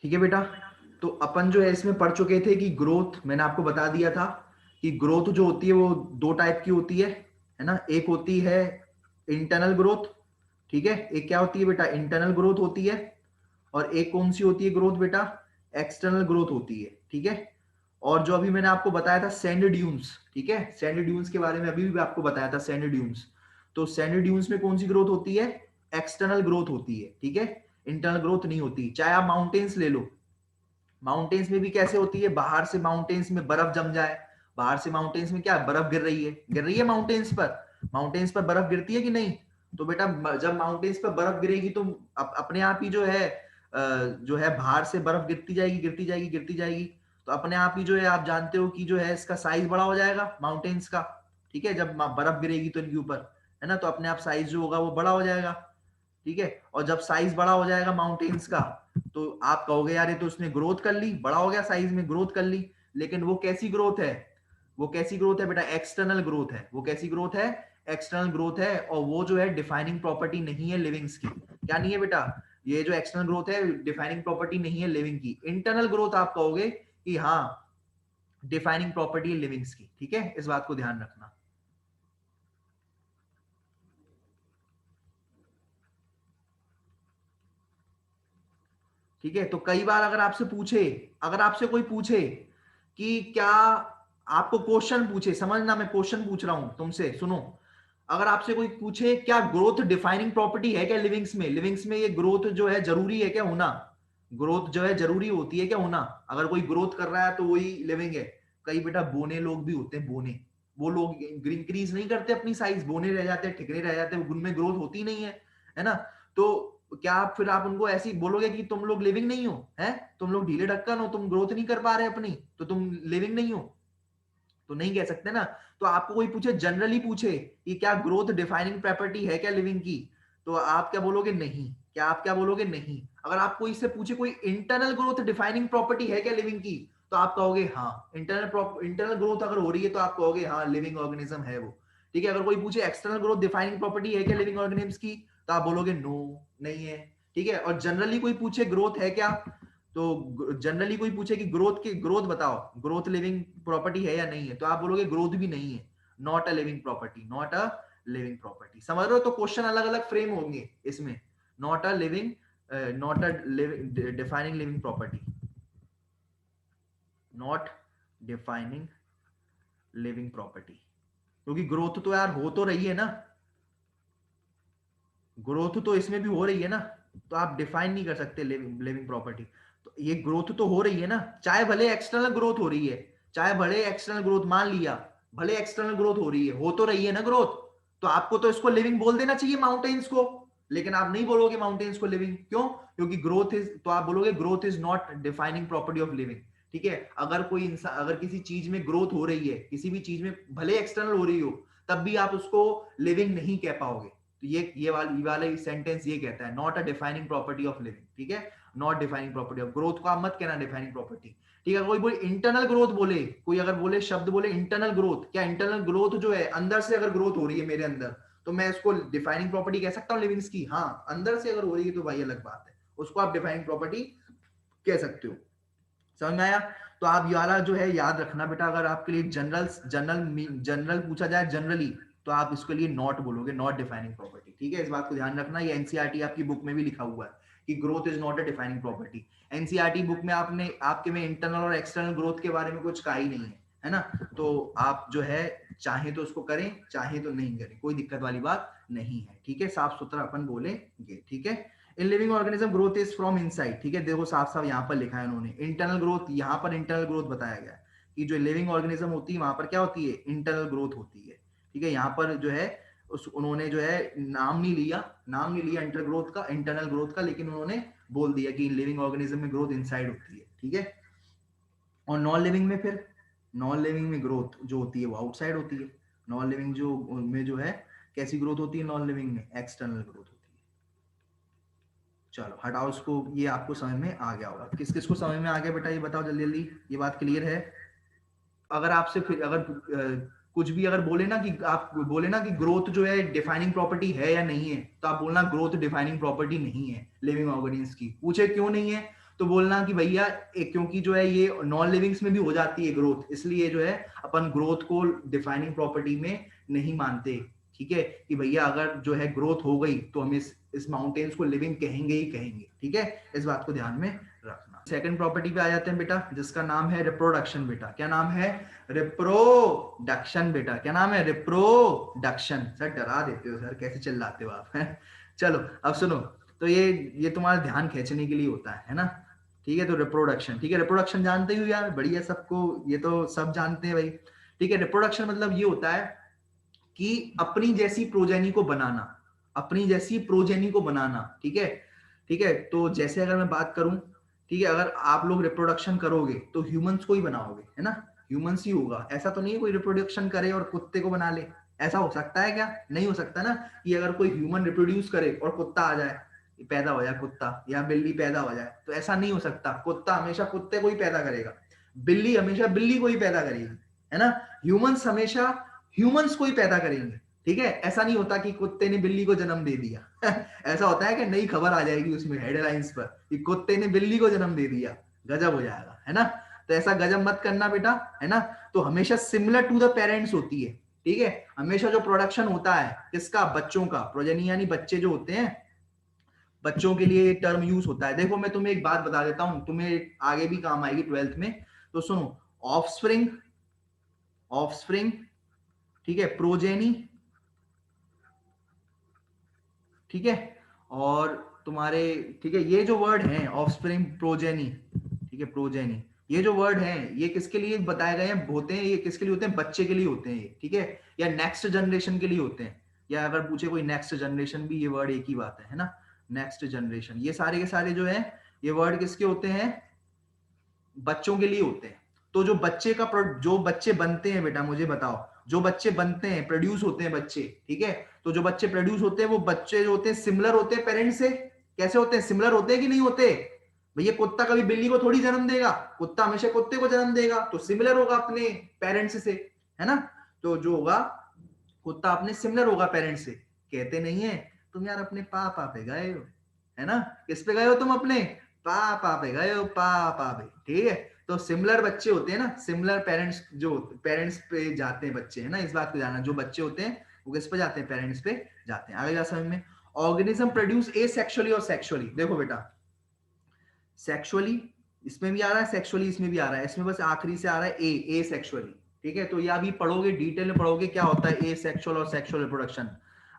ठीक है बेटा। तो अपन जो है इसमें पढ़ चुके थे कि ग्रोथ, मैंने आपको बता दिया था कि ग्रोथ जो होती है वो दो टाइप की होती है ना। एक होती है इंटरनल ग्रोथ, ठीक है। एक क्या होती है बेटा, इंटरनल ग्रोथ होती है। और एक कौन सी होती है ग्रोथ बेटा, एक्सटर्नल ग्रोथ होती है, ठीक है। और जो अभी मैंने आपको बताया था सैंड ड्यून्स, ठीक है, सैंड ड्यून्स के बारे में अभी भी आपको बताया था सैंड ड्यून्स। तो सैंड ड्यून्स में कौन सी ग्रोथ होती है, एक्सटर्नल ग्रोथ होती है, ठीक है। इंटरनल ग्रोथ नहीं होती। चाहे आप माउंटेन्स ले लो, माउंटेन्स में भी कैसे होती है, बाहर से माउंटेन्स में बर्फ जम जाए, बाहर से माउंटेन्स में क्या बर्फ गिर रही है माउंटेन्स पर, माउंटेन्स पर बर्फ गिरती है कि नहीं। तो बेटा जब माउंटेन्स पर बर्फ गिरेगी तो अपने आप ही जो है बाहर से बर्फ गिरती जाएगी गिरती जाएगी गिरती जाएगी। तो अपने आप ही जो है आप जानते हो कि जो है इसका साइज बड़ा हो जाएगा माउंटेन्स का, ठीक है। जब बर्फ गिरेगी तो इनके ऊपर, है ना, तो अपने आप साइज जो होगा वो बड़ा हो जाएगा, ठीक है। और जब साइज बड़ा हो जाएगा माउंटेन्स का, तो आप कहोगे यार ये तो उसने ग्रोथ कर ली, बड़ा हो गया साइज में, ग्रोथ कर ली। लेकिन वो कैसी ग्रोथ है, वो कैसी ग्रोथ है बेटा, एक्सटर्नल ग्रोथ है। वो कैसी ग्रोथ है, एक्सटर्नल ग्रोथ है। और वो जो है डिफाइनिंग प्रॉपर्टी नहीं है लिविंग्स की। क्या नहीं है बेटा, ये जो एक्सटर्नल ग्रोथ है डिफाइनिंग प्रॉपर्टी नहीं है लिविंग की। इंटरनल ग्रोथ आप कहोगे कि हाँ डिफाइनिंग प्रॉपर्टी है लिविंग्स की, ठीक है। इस बात को ध्यान रखना, ठीक है। तो कई बार अगर आपसे पूछे, अगर आपसे कोई पूछे कि क्या, आपको क्वेश्चन पूछे, समझना मैं क्वेश्चन पूछ रहा हूं तुमसे, सुनो। अगर आपसे कोई पूछे क्या ग्रोथ डिफाइनिंग प्रॉपर्टी है क्या लिविंग्स में, लिविंग्स में ये ग्रोथ जो है जरूरी है क्या होना, ग्रोथ जो है जरूरी होती है क्या होना। अगर कोई ग्रोथ कर रहा है तो वही लिविंग है। कई बेटा बोने लोग भी होते हैं, बोने, वो लोग इंक्रीज नहीं करते अपनी साइज, बोने रह जाते हैं, ठिकरे रह जाते हैं, उनमें ग्रोथ होती नहीं है ना। तो क्या आप फिर आप उनको ऐसे ही बोलोगे कि तुम लोग लिविंग नहीं हो, है, तुम लोग ढीले ढक्कन हो, तुम ग्रोथ नहीं कर पा रहे अपनी, तो तुम लिविंग नहीं हो, तो नहीं कह सकते ना। तो आपको कोई पूछे, जनरली पूछे कि क्या ग्रोथ डिफाइनिंग प्रॉपर्टी है क्या लिविंग की, तो आप क्या बोलोगे, नहीं। क्या आप क्या बोलोगे, नहीं। अगर आपको इससे पूछे कोई इंटरनल ग्रोथ डिफाइनिंग प्रॉपर्टी है क्या लिविंग की, तो आप कहोगे हाँ। इंटरनल ग्रोथ अगर हो रही है तो आप कहोगे हाँ लिविंग ऑर्गेनिज्म है वो, ठीक है। अगर कोई पूछे एक्सटर्नल ग्रोथ डिफाइनिंग प्रॉपर्टी है क्या लिविंग ऑर्गेनिज्म की, तो आप बोलोगे नो, नहीं है, ठीक है। और जनरली कोई पूछे ग्रोथ है क्या, तो जनरली कोई पूछे कि ग्रोथ बताओ, ग्रोथ लिविंग प्रॉपर्टी है या नहीं है, तो आप बोलोगे ग्रोथ भी नहीं है, not a living property, not a living property. समझ रहे हो, तो क्वेश्चन अलग अलग फ्रेम होंगे इसमें। Not a living, not a defining living property, not defining living property, क्योंकि ग्रोथ तो यार हो तो रही है ना, ग्रोथ तो इसमें भी हो रही है ना, तो आप डिफाइन नहीं कर सकते लिविंग प्रॉपर्टी। तो ये ग्रोथ तो हो रही है ना, चाहे भले एक्सटर्नल ग्रोथ हो रही है, चाहे भले एक्सटर्नल ग्रोथ मान लिया, भले एक्सटर्नल ग्रोथ हो रही है, हो तो रही है ना ग्रोथ। तो आपको तो इसको लिविंग बोल देना चाहिए माउंटेन्स को, लेकिन आप नहीं बोलोगे माउंटेन्स को लिविंग, क्यों, क्योंकि ग्रोथ इज, तो आप बोलोगे growth is not defining property of living, ठीक है। अगर कोई इंसान, अगर किसी चीज में ग्रोथ हो रही है, किसी भी चीज में भले एक्सटर्नल हो रही हो, तब भी आप उसको लिविंग नहीं कह पाओगे। तो ये वाला सेंटेंस ये कहता है not a defining property of living, ठीक है। Not defining property of growth को आप मत कहना डिफाइनिंग प्रॉपर्टी, ठीक है। कोई बोले इंटरनल ग्रोथ, बोले कोई अगर बोले शब्द बोले इंटरनल ग्रोथ, क्या इंटरनल ग्रोथ जो है अंदर से अगर ग्रोथ हो रही है मेरे अंदर, तो मैं इसको डिफाइनिंग प्रॉपर्टी कह सकता हूँ लिविंग्स की, हाँ। अंदर से अगर हो रही है तो भाई अलग बात है, उसको आप डिफाइनिंग प्रॉपर्टी कह सकते हो। समझ में आया। तो आप ये वाला जो है याद रखना बेटा, अगर आपके लिए जनरल जनरल जनरल पूछा जाए जनरली, तो आप इसके लिए नॉट बोलोगे, नॉट डिफाइनिंग प्रॉपर्टी, ठीक है। इस बात को ध्यान रखना, ये एनसीईआरटी आपकी बुक में भी लिखा हुआ है कि growth is not a defining property. NCERT book में आपने आपके में इंटरनल और एक्सटर्नल ग्रोथ के बारे में कुछ कहा ही नहीं है ना। तो आप जो है चाहे तो उसको करें, चाहे तो नहीं करें, कोई दिक्कत वाली बात नहीं है, ठीक है। साफ सुथरा अपन बोलेंगे, ठीक है। In living organism growth is from inside, ठीक है। देखो साफ साफ यहाँ पर लिखा है उन्होंने इंटरनल ग्रोथ, यहाँ पर इंटरनल ग्रोथ बताया गया है कि जो लिविंग ऑर्गेनिज्म होती है वहां पर क्या होती है, इंटरनल ग्रोथ होती है, ठीक है। यहाँ पर जो है उस उन्होंने जो है नाम नहीं लिया इंटर ग्रोथ का, इंटरनल ग्रोथ का, लेकिन उन्होंने बोल दिया कि लिविंग ऑर्गेनिज्म में ग्रोथ इनसाइड होती है, ठीक है। और नॉन लिविंग में फिर, नॉन लिविंग में ग्रोथ जो होती है वो आउटसाइड होती है। नॉन लिविंग जो में जो है कैसी ग्रोथ होती है, नॉन लिविंग में एक्सटर्नल ग्रोथ होती है। चलो हटाओ इसको, ये आपको समझ में आ गया होगा। किस किस को समझ में आ गया बेटा, ये बताओ जल्दी जल्दी, ये बात क्लियर है। अगर आपसे फिर अगर कुछ भी अगर बोले ना कि आप बोले ना कि ग्रोथ जो है डिफाइनिंग प्रॉपर्टी है या नहीं है, तो आप बोलना ग्रोथ डिफाइनिंग प्रॉपर्टी नहीं है लिविंग ऑर्गेनिज्म की। पूछे क्यों नहीं है, तो बोलना कि भैया क्योंकि जो है ये नॉन लिविंग्स में भी हो जाती है ग्रोथ, इसलिए जो है अपन ग्रोथ को डिफाइनिंग प्रॉपर्टी में नहीं मानते, ठीक है, कि भैया अगर जो है ग्रोथ हो गई तो हम इस माउंटेन्स को लिविंग कहेंगे ही कहेंगे, ठीक है, इस बात को ध्यान में रखना। सेकंड प्रॉपर्टी पे आ जाते हैं बेटा, जिसका नाम है रिप्रोडक्शन। बेटा क्या नाम है? रिप्रोडक्शन। बेटा क्या नाम है? रिप्रोडक्शन। सर डरा देते हो सर, कैसे चिल्लाते हो आप चलो अब सुनो, तो ये तुम्हारा ध्यान खींचने के लिए होता है ना, ठीक है। तो रिप्रोडक्शन, ठीक है, रिप्रोडक्शन जानते ही हो यार, बढ़िया, सबको ये तो सब जानते हैं भाई, ठीक है। रिप्रोडक्शन मतलब ये होता है कि अपनी जैसी प्रोजेनी को बनाना, अपनी जैसी प्रोजेनी को बनाना, ठीक है, ठीक है। तो जैसे अगर मैं बात करूं, ठीक है, अगर आप लोग रिप्रोडक्शन करोगे तो ह्यूमंस को ही बनाओगे, है ना, ह्यूमंस ही होगा। ऐसा तो नहीं है कोई रिप्रोडक्शन करे और कुत्ते को बना ले, ऐसा हो सकता है क्या? नहीं हो सकता ना, कि अगर कोई ह्यूमन रिप्रोड्यूस करे और कुत्ता आ जाए, पैदा हो जाए कुत्ता, या बिल्ली पैदा हो जाए, तो ऐसा नहीं हो सकता। कुत्ता हमेशा कुत्ते को ही पैदा करेगा, बिल्ली हमेशा बिल्ली को ही पैदा करेगी, है ना। ह्यूमंस हमेशा ह्यूमंस को ही पैदा करेंगे, ठीक है। ऐसा नहीं होता कि कुत्ते ने बिल्ली को जन्म दे दिया ऐसा होता है कि नई खबर आ जाएगी उसमें हेडलाइंस पर कि कुत्ते ने बिल्ली को जन्म दे दिया, गजब हो जाएगा, है ना। तो ऐसा गजब मत करना बेटा, है ना। तो हमेशा सिमिलर टू द पेरेंट्स होती है, ठीक है। हमेशा जो प्रोडक्शन होता है किसका? बच्चों का। प्रोजेनी यानी बच्चे जो होते हैं, बच्चों के लिए टर्म यूज होता है। देखो मैं तुम्हें एक बात बता देता हूं, तुम्हें आगे भी काम आएगी 12th में। तो सुनो, ऑफस्प्रिंग, ऑफस्प्रिंग, ठीक है, प्रोजेनी, ठीक है, और तुम्हारे, ठीक है, ये जो वर्ड है ऑफस्प्रिंग, प्रोजेनी, ठीक है, प्रोजेनी, ये जो वर्ड है ये किसके लिए बताए गए हैं, होते हैं, ये किसके लिए होते हैं? बच्चे के लिए होते हैं ये, ठीक है, या नेक्स्ट जनरेशन के लिए होते हैं, या अगर पूछे कोई नेक्स्ट जनरेशन भी, ये वर्ड एक ही बात है ना, नेक्स्ट जनरेशन। ये सारे के सारे जो है ये वर्ड किसके होते हैं? बच्चों के लिए होते हैं। तो जो बच्चे का जो बच्चे बनते हैं बेटा, मुझे बताओ, जो बच्चे बनते हैं, प्रोड्यूस होते हैं बच्चे, ठीक है, तो जो बच्चे प्रोड्यूस होते हैं वो बच्चे जो होते हैं सिमिलर होते हैं पेरेंट्स से। कैसे होते हैं? सिमिलर होते हैं कि नहीं होते? भैया कुत्ता कभी बिल्ली को थोड़ी जन्म देगा, कुत्ता हमेशा कुत्ते को जन्म देगा, तो सिमिलर होगा अपने पेरेंट्स से, है ना। तो जो होगा कुत्ता अपने सिमिलर होगा पेरेंट्स से। कहते नहीं है तुम यार अपने पापा पे गए हो, है ना, किस पे गए हो तुम? अपने पापा पे गए हो, पापा पे, ठीक है। तो सिमिलर बच्चे होते हैं ना, सिमिलर पेरेंट्स, जो पेरेंट्स पे जाते हैं बच्चे, है ना, इस बात को जानना, जो बच्चे होते हैं वो किस पे जाते हैं? पेरेंट्स पे जाते हैं। आगे जा समझ में। ऑर्गेनिज्म प्रोड्यूस एसेक्सुअली और सेक्सुअली। देखो बेटा, सेक्सुअली इसमें भी आ रहा है, सेक्सुअली इसमें भी आ रहा है, इसमें बस आखिरी से आ रहा है ए सेक्सुअली, ठीक है। तो ये अभी पढ़ोगे, डिटेल में पढ़ोगे क्या होता है ए सेक्सुअल और सेक्सुअल रिप्रोडक्शन।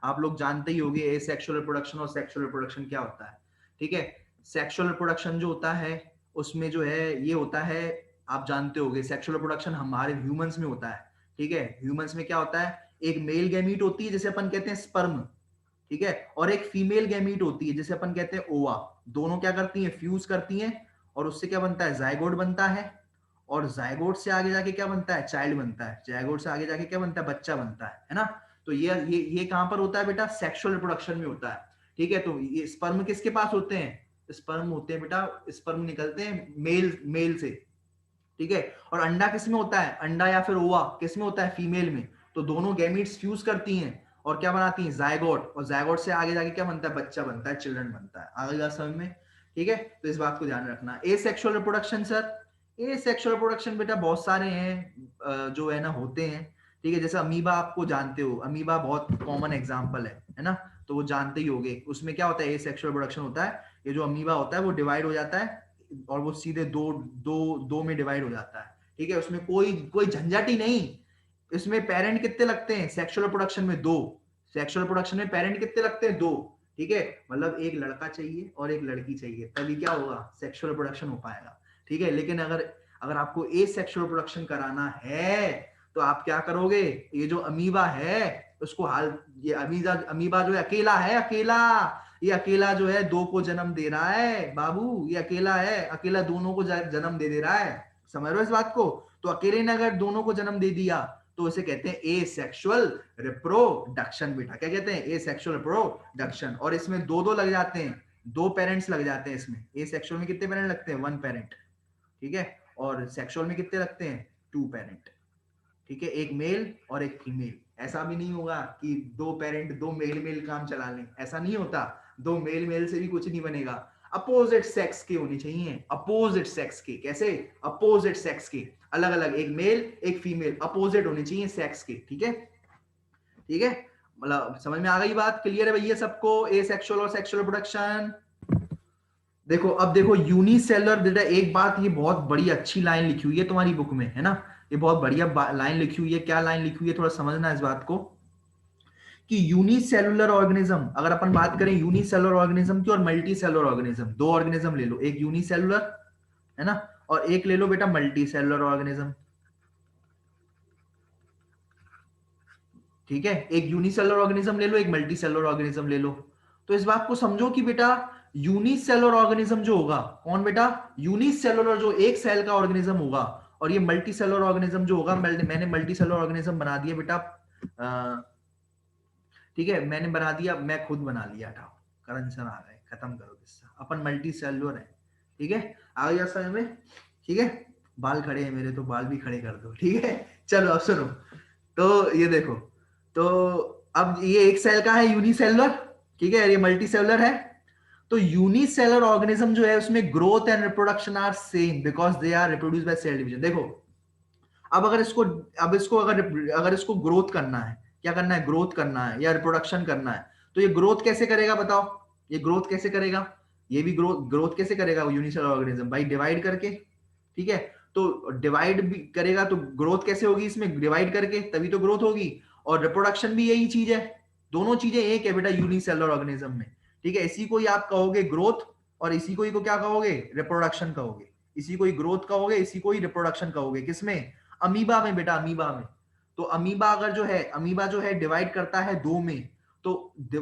आप लोग जानते ही होंगे ए सेक्सुअल रिप्रोडक्शन और सेक्सुअल रिप्रोडक्शन क्या होता है, ठीक है। सेक्सुअल रिप्रोडक्शन जो होता है उसमें जो है ये होता है, आप जानते होंगे, सेक्सुअल रिप्रोडक्शन हमारे ह्यूमंस में होता है, ठीक है। ह्यूमंस में क्या होता है? एक मेल गैमीट होती है जिसे अपन कहते हैं स्पर्म, ठीक है, और एक फीमेल गैमीट होती है जिसे अपन कहते हैं ओवा। दोनों क्या करती हैं? फ्यूज करती हैं, और उससे क्या बनता है? जायगोट बनता है, और जायगोट से आगे जाके क्या बनता है? चाइल्ड बनता है। जायगोट से आगे जाके क्या बनता है? बच्चा बनता है ना। तो ये कहां पर होता है बेटा? सेक्सुअल रिप्रोडक्शन में होता है, ठीक है। तो ये स्पर्म किसके पास होते हैं? स्पर्म होते हैं बेटा, स्पर्म निकलते हैं मेल से, ठीक है। और अंडा किसमें होता है? अंडा या फिर ओवा किसमें होता है? फीमेल में। तो दोनों गैमीट्स फ्यूज करती हैं और क्या बनाती हैं? जायगोट, और जायगोट से आगे जाके क्या बनता है? बच्चा बनता है, चिल्ड्रन बनता है। आगे बात समझ में, ठीक है। तो इस बात को ध्यान रखना। ए सेक्सुअल रिप्रोडक्शन सर, ए सेक्सुअल रिप्रोडक्शन बेटा बहुत सारे हैं जो है ना होते हैं, ठीक है। जैसे अमीबा, आपको जानते हो, अमीबा बहुत कॉमन एग्जाम्पल है ना, तो वो जानते ही होंगे। उसमें क्या होता है? ए सेक्सुअल रिप्रोडक्शन होता है। ये जो अमीबा होता है वो डिवाइड हो जाता है और वो सीधे दो दो दो में डिवाइड हो जाता है, ठीक है। उसमें कोई कोई झंझट ही नहीं। इसमें पेरेंट कितने लगते हैं? सेक्सुअल प्रोडक्शन में दो। सेक्सुअल प्रोडक्शन में पेरेंट कितने लगते हैं? दो, ठीक है। मतलब एक लड़का चाहिए और एक लड़की चाहिए, तभी क्या होगा? सेक्सुअल प्रोडक्शन हो पाएगा, ठीक है। लेकिन अगर अगर आपको ए सेक्सुअल प्रोडक्शन कराना है तो आप क्या करोगे? ये जो अमीबा है उसको हाल, ये अमीबा जो है अकेला है, अकेला, ये अकेला जो है दो को जन्म दे रहा है बाबू, ये अकेला है, अकेला दोनों को जन्म दे रहा है। समझ रहे हो इस बात को? तो अकेले ने अगर दोनों को जन्म दे दिया तो इसे कहते हैं ए सेक्सुअल रिप्रोडक्शन बेटा। क्या कहते हैं? ए सेक्सुअल रिप्रोडक्शन। और इसमें दो दो लग जाते हैं, दो पेरेंट्स लग जाते हैं इसमें। ए सेक्सुअल में कितने पेरेंट लगते हैं? वन पेरेंट, ठीक है। और सेक्सुअल में कितने लगते हैं? टू पेरेंट, ठीक है, एक मेल और एक फीमेल। ऐसा भी नहीं होगा कि दो पेरेंट दो मेल मेल काम चला लें, ऐसा नहीं होता। दो मेल मेल से भी कुछ नहीं बनेगा। अपोजिट सेक्स के होने चाहिए, अपोजिट सेक्स के। कैसे? अपोजिट सेक्स के, अलग अलग, एक मेल एक फीमेल, अपोजिट होने चाहिए सेक्स के। ठीक है, ठीक है, मतलब समझ में आ गई बात? क्लियर है भैया सबको? ए सेक्सुअल और सेक्सुअल रिप्रोडक्शन। देखो अब देखो यूनिसेलुलर डेटा, एक बात ये बहुत बड़ी अच्छी लाइन लिखी हुई है तुम्हारी बुक में, है ना, ये बहुत बढ़िया लाइन लिखी हुई है। क्या लाइन लिखी हुई है, थोड़ा समझना इस बात को, कि यूनिसेलुलर ऑर्गेनिज्म, अगर अपन बात करें यूनिसेलुलर ऑर्गेनिज्म की और मल्टी सेलुलर ऑर्गेनिज्म, दो ऑर्गेनिज्म ले लो, एक यूनिसेलुलर है ना, और एक ले लो बेटा मल्टी सेलुलर ऑर्गेनिज्म। ठीक है, एक यूनिसेलुलर ऑर्गेनिज्म ले लो, एक मल्टी सेलुलर ऑर्गेनिज्म ले लो। तो इस बात को समझो कि बेटा यूनिसेलुलर ऑर्गेनिज्म जो होगा, कौन बेटा? यूनिसेलुलर, जो एक सेल का ऑर्गेनिज्म होगा, और ये मल्टी सेलुलर ऑर्गेनिज्म जो होगा, मैंने मल्टी सेलुलर ऑर्गेनिज्म बना दिया बेटा, ठीक है, मैंने बना दिया, मैं खुद बना लिया था। करण सर आ गए, खत्म करो किस्सा, अपन मल्टी सेलुलर है। ठीक है, आ गया समझ में? ठीक है, बाल खड़े हैं मेरे, तो बाल भी खड़े कर दो। ठीक है, चलो अब सुनो, तो ये देखो, तो अब ये एक सेल का है यूनिसेलुलर, ठीक है, ये मल्टी सेलुलर है। तो यूनिसेलुलर ऑर्गेनिज्म जो है उसमें growth and reproduction are same because they are reproduce by cell division. देखो अब अगर इसको, अब इसको अगर अगर इसको ग्रोथ करना है, क्या करना है, ग्रोथ करना है या रिप्रोडक्शन करना है, तो ये ग्रोथ कैसे करेगा बताओ? ये ग्रोथ कैसे करेगा? ये भी ग्रोथ ग्रोथ कैसे करेगा यूनिसेलुलर ऑर्गेनिज्म? भाई डिवाइड करके। ठीक है, तो डिवाइड भी करेगा तो ग्रोथ कैसे होगी? इसमें डिवाइड करके, तभी तो ग्रोथ होगी। और रिप्रोडक्शन भी यही चीज है, दोनों चीजें एक है बेटा यूनिसेलुलर ऑर्गेनिज्म में। ठीक है, इसी को ही आप कहोगे ग्रोथ, और इसी को ही को क्या कहोगे? रिप्रोडक्शन कहोगे। इसी को ही ग्रोथ कहोगे, इसी को ही रिप्रोडक्शन कहोगे। किसमें? अमीबा में बेटा, अमीबा में। तो अमीबा अगर जो है, अमीबा जो है डिवाइड करता है दो में, तो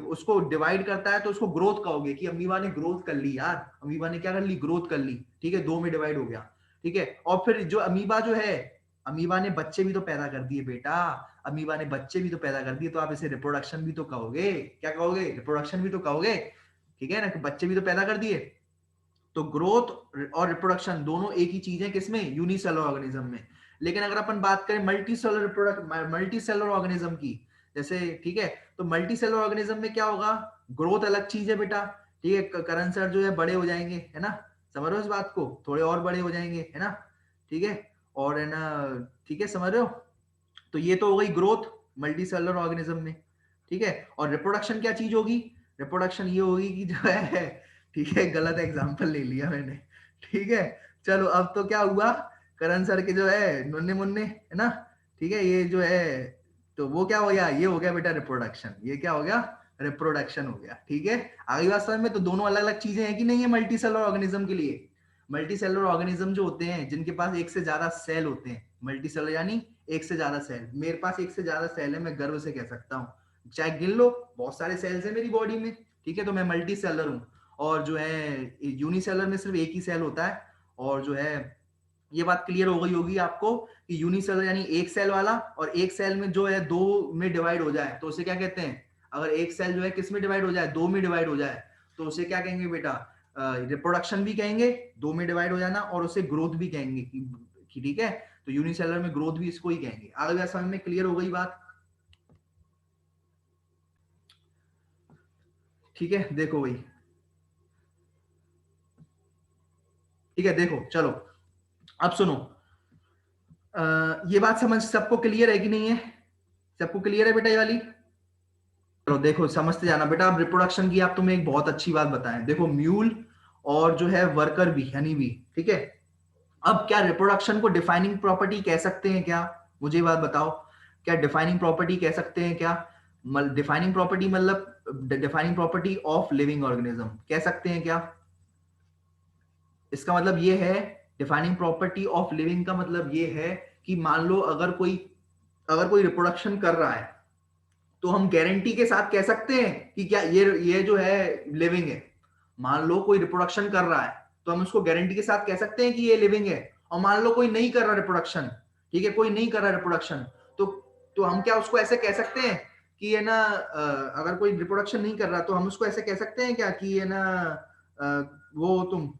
उसको डिवाइड करता है तो उसको ग्रोथ कहोगे कि अमीबा ने ग्रोथ कर ली यार, अमीबा ने क्या कर ली? ग्रोथ कर ली। ठीक है, दो में डिवाइड हो गया। ठीक है, और फिर जो अमीबा जो है, अमीबा ने बच्चे भी तो पैदा कर दिए बेटा, अमीबा ने बच्चे भी तो पैदा कर दिए, तो आप इसे रिप्रोडक्शन भी तो कहोगे। क्या कहोगे? रिप्रोडक्शन भी तो कहोगे। ठीक है ना, कि बच्चे भी तो पैदा कर दिए। तो ग्रोथ और रिप्रोडक्शन दोनों एक ही चीज है, किसमें? यूनिसेलुलर ऑर्गेनिज्म में। लेकिन अगर अपन बात करें मल्टी सेलुलर ऑर्गेनिज्म की, जैसे, ठीक है, तो मल्टी सेलुलर ऑर्गेनिज्म में क्या होगा? ग्रोथ अलग चीज है बेटा। ठीक है, करण सर जो है बड़े हो जाएंगे, है ना, समझ रहे हो इस बात को? थोड़े और बड़े हो जाएंगे, है ना, ठीक है, और है ना, ठीक है, समझ रहे हो? तो ये तो हो गई ग्रोथ मल्टी सेलुलर ऑर्गेनिज्म में। ठीक है, और रिप्रोडक्शन क्या चीज होगी? रिप्रोडक्शन ये होगी कि जो है, ठीक है, गलत एग्जांपल ले लिया मैंने। ठीक है, चलो अब तो क्या हुआ, करण सर के जो है नन्हे मुन्ने, है ना, ठीक है, ये जो है, तो वो क्या हो गया? ये हो गया बेटा रिप्रोडक्शन। ये क्या हो गया? रिप्रोडक्शन हो गया। ठीक है, आगे बात समझ में? तो दोनों अलग अलग चीजें हैं कि नहीं है मल्टी सेलुलर ऑर्गेनिज्म के लिए? मल्टी सेलुलर ऑर्गेनिज्म जो होते हैं, जिनके पास एक से ज्यादा सेल होते हैं, मल्टी सेलुलर यानी एक से ज्यादा सेल। मेरे पास एक से ज्यादा सेल है, मैं गर्व से कह सकता हूँ, चाहे गिन लो, बहुत सारे सेल्स हैं मेरी बॉडी में। ठीक है, तो मैं मल्टी सेलर हूँ। और जो है यूनिसेलर में सिर्फ एक ही सेल होता है। और जो है, ये बात क्लियर हो गई होगी आपको कि यूनिसेलर यानी एक सेल वाला, और एक सेल में जो है दो में डिवाइड हो जाए तो उसे क्या कहते हैं? अगर एक सेल जो है किस में डिवाइड हो जाए? दो में डिवाइड हो जाए, तो उसे क्या कहेंगे बेटा? रिप्रोडक्शन भी कहेंगे, दो में डिवाइड हो जाना, और उसे ग्रोथ भी कहेंगे कि ठीक है, तो यूनिसेलर में ग्रोथ भी इसको ही कहेंगे। आगे समझ में क्लियर हो गई बात? ठीक है, देखो भाई, ठीक है, देखो चलो, अब सुनो, ये बात समझ सबको क्लियर है कि नहीं है? सबको क्लियर है बेटा ये वाली? चलो देखो, समझते जाना बेटा। अब रिप्रोडक्शन की आप तुम्हें एक बहुत अच्छी बात बताएं, देखो म्यूल और जो है वर्कर भी, हनी भी, ठीक है। अब क्या रिप्रोडक्शन को डिफाइनिंग प्रॉपर्टी कह सकते हैं क्या? मुझे ये बात बताओ, क्या डिफाइनिंग प्रॉपर्टी कह सकते हैं क्या? डिफाइनिंग प्रॉपर्टी मतलब defining property of living organism कह सकते हैं क्या? इसका मतलब ये है, डिफाइनिंग प्रॉपर्टी ऑफ लिविंग का मतलब ये है कि मान लो अगर कोई रिप्रोडक्शन कर रहा है, तो हम गारंटी के साथ कह सकते हैं कि क्या ये जो है लिविंग है। मान लो कोई रिप्रोडक्शन कर रहा है, तो हम उसको गारंटी के साथ कह सकते हैं कि ये लिविंग है। और मान लो कोई नहीं कर रहा रिप्रोडक्शन, ठीक है, कोई नहीं कर रहा रिप्रोडक्शन, तो हम क्या उसको ऐसे कह सकते हैं कि ये ना, अगर कोई रिप्रोडक्शन नहीं कर रहा तो हम उसको ऐसे कह सकते हैं क्या कि ये ना, वो तुम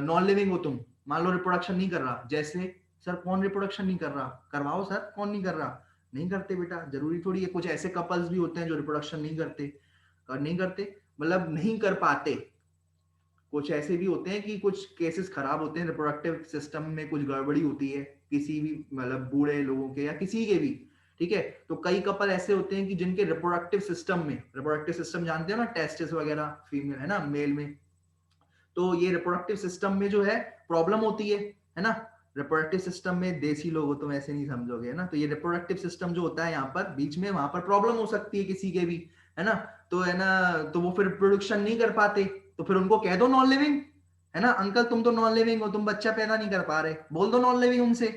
नॉन लिविंग हो तुम, मान लो रिप्रोडक्शन नहीं कर रहा। जैसे सर कौन रिप्रोडक्शन नहीं कर रहा? करवाओ सर, कौन नहीं कर रहा? नहीं करते बेटा, जरूरी थोड़ी है। कुछ ऐसे कपल्स भी होते हैं जो रिप्रोडक्शन नहीं करते, नहीं करते मतलब नहीं कर पाते, कुछ ऐसे भी होते हैं कि कुछ केसेस खराब होते हैं, रिप्रोडक्टिव सिस्टम में कुछ गड़बड़ी होती है किसी भी मतलब बूढ़े लोगों के या किसी के भी, ठीक है। तो कई कपल ऐसे होते हैं कि जिनके रिप्रोडक्टिव सिस्टम में, रिप्रोडक्टिव सिस्टम जानते हो ना, टेस्टिस वगैरह फीमेल है ना, मेल में, तो ये रिप्रोडक्टिव सिस्टम में जो है प्रॉब्लम होती है ना। रिप्रोडक्टिव सिस्टम में देसी लोग हो तुम ऐसे नहीं समझोगे, है ना। तो ये रिप्रोडक्टिव सिस्टम जो होता है यहाँ पर बीच में, वहां पर प्रॉब्लम हो सकती है किसी के भी, है ना। तो है ना, तो वो फिर प्रोडक्शन नहीं कर पाते, तो फिर उनको कह दो नॉन लिविंग, है ना, अंकल तुम तो नॉन लिविंग हो, तुम बच्चा पैदा नहीं कर पा रहे, बोल दो नॉन लिविंग उनसे।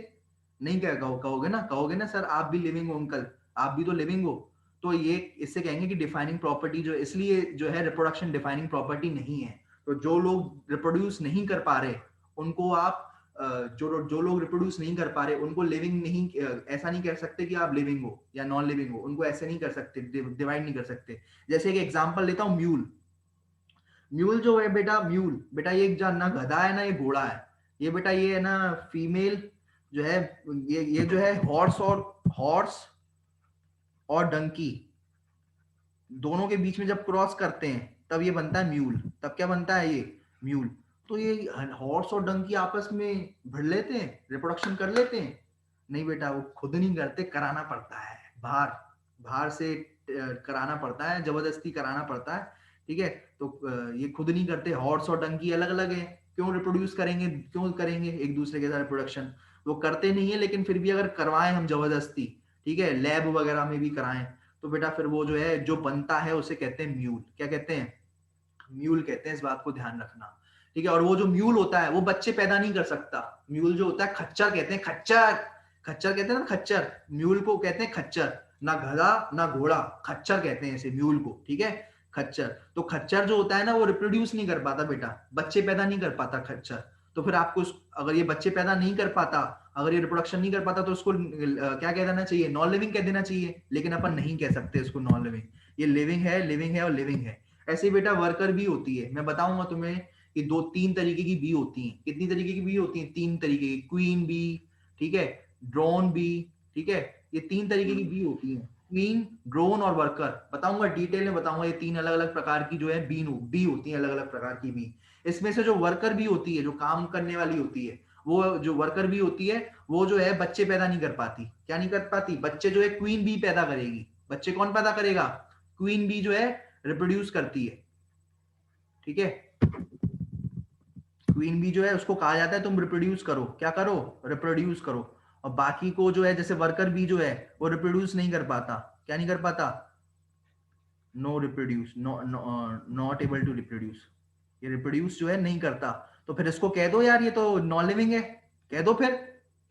नहीं क्या कहोगे ना सर आप भी लिविंग हो अंकल, आप भी तो लिविंग हो। तो ये इससे कहेंगे कि डिफाइनिंग प्रॉपर्टी जो, इसलिए जो है रिप्रोडक्शन डिफाइनिंग प्रॉपर्टी नहीं है। तो जो लोग रिप्रोड्यूस नहीं कर पा रहे उनको आप जो लोग रिप्रोड्यूस नहीं कर पा रहे उनको लिविंग नहीं, ऐसा नहीं कह सकते कि आप लिविंग हो या नॉन लिविंग हो, उनको ऐसे नहीं कर सकते, डिवाइड नहीं कर सकते। जैसे एक एग्जांपल लेता हूँ, म्यूल। म्यूल जो है बेटा, म्यूल बेटा ये ना गधा है ना ये घोड़ा है, ये बेटा ये है ना फीमेल जो है, ये जो है हॉर्स और डंकी दोनों के बीच में जब क्रॉस करते हैं तब ये बनता है म्यूल। तब क्या बनता है ये म्यूल। तो ये हॉर्स और डंकी आपस में भिड़ लेते हैं, रिप्रोडक्शन कर लेते हैं? नहीं बेटा, वो खुद नहीं करते, कराना पड़ता है, बाहर बाहर से कराना पड़ता है, जबरदस्ती कराना पड़ता है, ठीक है। तो ये खुद नहीं करते, हॉर्स और डंकी अलग अलग है, क्यों रिप्रोड्यूस करेंगे, क्यों करेंगे एक दूसरे के साथ रिप्रोडक्शन? वो करते नहीं है, लेकिन फिर भी अगर करवाएं हम जबरदस्ती, ठीक है, लैब वगैरह में भी कराएं, तो बेटा फिर वो जो है जो बनता है उसे कहते हैं म्यूल। क्या कहते हैं? म्यूल कहते हैं, इस बात को ध्यान रखना, ठीक है। और वो जो म्यूल होता है वो बच्चे पैदा नहीं कर सकता। म्यूल जो होता है, खच्चर कहते हैं, खच्चर, खच्चर कहते हैं ना, खच्चर, म्यूल को कहते हैं खच्चर, ना गधा ना घोड़ा, खच्चर कहते हैं ऐसे म्यूल को, ठीक है, खच्चर। तो खच्चर जो होता है ना वो रिप्रोड्यूस नहीं कर पाता बेटा, बच्चे पैदा नहीं कर पाता खच्चर। तो फिर आपको अगर ये बच्चे पैदा नहीं कर पाता, अगर ये रिप्रोडक्शन नहीं कर पाता, तो उसको क्या कह देना चाहिए? नॉन लिविंग कह देना चाहिए। लेकिन अपन नहीं कह सकते इसको नॉन लिविंग, ये लिविंग है, लिविंग है और लिविंग है। ऐसे ही बेटा वर्कर भी होती है, मैं बताऊंगा तुम्हें कि दो तीन तरीके की बी होती हैं। कितनी तरीके की बी होती हैं? तीन तरीके की, क्वीन बी, ठीक है, ड्रोन बी, ठीक है, ये तीन तरीके की बी होती हैं, क्वीन, ड्रोन और वर्कर। बताऊंगा डिटेल में, बताऊंगा ये तीन अलग अलग प्रकार की जो है बी होती है, अलग अलग प्रकार की बी। इसमें से जो वर्कर बी होती है, जो काम करने वाली होती है, वो जो वर्कर बी होती है वो जो है बच्चे पैदा नहीं कर पाती। क्या नहीं कर पाती? बच्चे जो है क्वीन बी पैदा करेगी। बच्चे कौन पैदा करेगा? क्वीन बी जो है रिप्रोड्यूस करती है, ठीक है। क्वीन बी जो है उसको कहा जाता है तुम रिप्रोड्यूस करो, क्या करो? रिप्रोड्यूस करो। और बाकी को जो है जैसे वर्कर बी जो है वो रिप्रोड्यूस नहीं कर पाता। क्या नहीं कर पाता? No reproduce, not able to reproduce, ये रिप्रोड्यूस जो है नहीं करता। तो फिर इसको कह दो यार ये तो नॉन लिविंग है, कह दो फिर,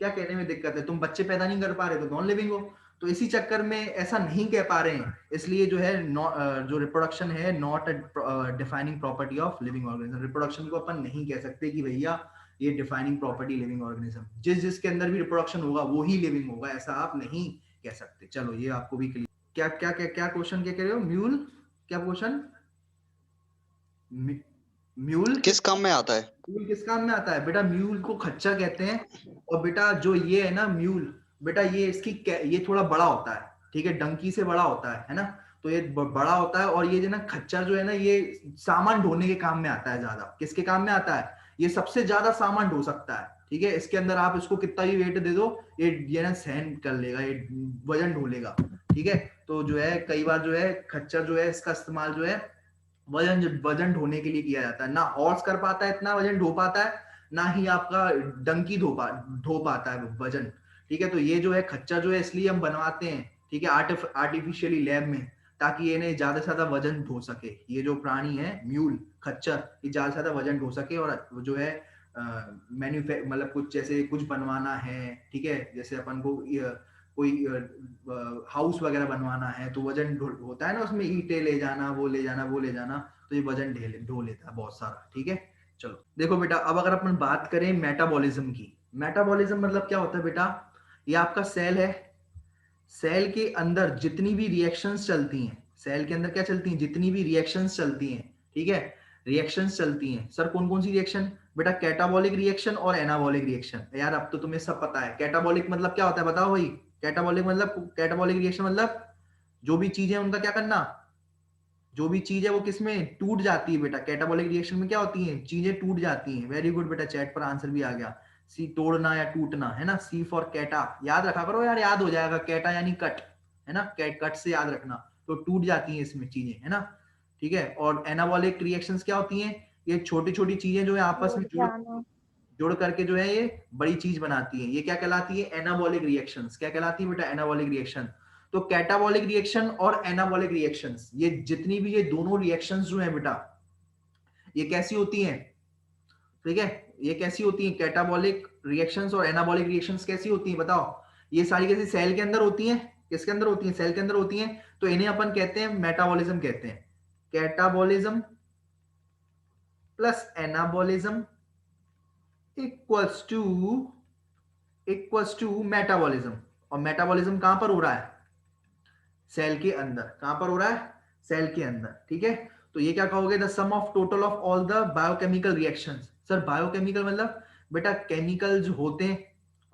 क्या कहने में दिक्कत है? तुम बच्चे पैदा नहीं कर पा रहे तो नॉन लिविंग हो। तो इसी चक्कर में ऐसा नहीं कह पा रहे हैं, इसलिए जो है जो रिप्रोडक्शन है not defining property of living organism. Reproduction को अपन नहीं कह सकते कि भैया ये डिफाइनिंग प्रॉपर्टी लिविंग ऑर्गेनिज्म, जिसके अंदर भी रिप्रोडक्शन होगा वो ही लिविंग होगा, ऐसा आप नहीं कह सकते। चलो ये आपको भी क्लियर। क्या क्या क्या क्या क्वेश्चन क्या कह रहे हो? म्यूल, क्या क्वेश्चन? म्यूल किस काम में आता है? म्यूल किस काम में आता है बेटा? म्यूल को खच्चर कहते हैं। और बेटा जो ये है ना म्यूल, बेटा ये इसकी ये थोड़ा बड़ा होता है, ठीक है, डंकी से बड़ा होता है ना। तो ये बड़ा होता है। और ये जो ना खच्चर जो है ना ये सामान ढोने के काम में आता है ज्यादा। किसके काम में आता है? ये सबसे ज्यादा सामान ढो सकता है, ठीक है। इसके अंदर आप इसको कितना भी वेट दे दो ये ना सहन कर लेगा, ये वजन ढो लेगा, ठीक है। तो जो है कई बार जो है खच्चर जो है इसका इस्तेमाल जो है वजन ढोने के लिए किया जाता है। ना हॉर्स कर पाता है इतना वजन ढो पाता है, ना ही आपका डंकी ढो पाता है वजन, ठीक है। तो ये जो है खच्चर जो है इसलिए हम बनवाते हैं, ठीक है, आर्टिफिशियली लैब में, ताकि ये ज्यादा से ज्यादा वजन ढो सके। ये जो प्राणी है म्यूल, खच्चर, ये ज्यादा से ज्यादा वजन ढो सके। और जो है मतलब कुछ जैसे कुछ बनवाना है, ठीक है, जैसे अपन को कोई हाउस वगैरह बनवाना है तो वजन होता है ना उसमें, ईंटें ले जाना, वो ले जाना, वो ले जाना, तो ये वजन ढो लेता है बहुत सारा, ठीक है। चलो देखो बेटा, अब अगर अपन बात करें मेटाबॉलिज्म की, मेटाबॉलिज्म मतलब क्या होता है बेटा? ये आपका सेल है, सेल के अंदर जितनी भी रिएक्शंस चलती हैं, सेल के अंदर क्या चलती हैं? जितनी भी रिएक्शंस चलती हैं, ठीक है, रिएक्शंस चलती हैं। सर कौन कौन सी रिएक्शन? बेटा कैटाबॉलिक रिएक्शन और एनाबॉलिक रिएक्शन। यार अब तो तुम्हें सब पता है। कैटाबॉलिक मतलब क्या होता है बताओ भाई? कैटाबॉलिक मतलब, कैटाबॉलिक रिएक्शन मतलब जो भी चीजें उनका क्या करना, जो भी चीज है वो किसमें टूट जाती है बेटा, कैटाबॉलिक रिएक्शन में क्या होती है, चीजें टूट जाती हैं। वेरी गुड बेटा, चैट पर आंसर भी आ गया, सी तोड़ना या टूटना, है ना, सी फॉर कैटा, याद रखा करो यार, याद हो जाएगा, कैटा यानी कट, है ना, कट से याद रखना, तो टूट जाती है इसमें चीजें, है ना, ठीक है। और एनाबॉलिक रिएक्शंस क्या होती हैं, ये छोटी छोटी चीजें जो है आपस में जुड़ करके जो है ये बड़ी चीज बनाती है, ये क्या कहलाती है, एनाबॉलिक रिएक्शंस। क्या कहलाती है बेटा, एनाबॉलिक रिएक्शन। तो कैटाबॉलिक रिएक्शन और एनाबॉलिक रिएक्शंस, ये जितनी भी ये दोनों रिएक्शंस जो है बेटा, ये कैसी होती हैं, ठीक है, ये कैसी होती हैं, कैटाबॉलिक रिएक्शंस और एनाबॉलिक रिएक्शंस कैसी होती हैं बताओ। ये सारी कैसी सेल के अंदर होती हैं, किसके अंदर होती हैं, सेल के अंदर होती हैं। तो इन्हें अपन कहते हैं मेटाबॉलिज्म कहते हैं, catabolism plus anabolism equals to metabolism. और मेटाबॉलिज्म कहां पर हो रहा है, सेल के अंदर। कहां पर हो रहा है, सेल के अंदर, ठीक है। तो ये क्या कहोगे, the sum of total of all the biochemical reactions. Sir biochemical मतलब बेटा केमिकल जो होते हैं,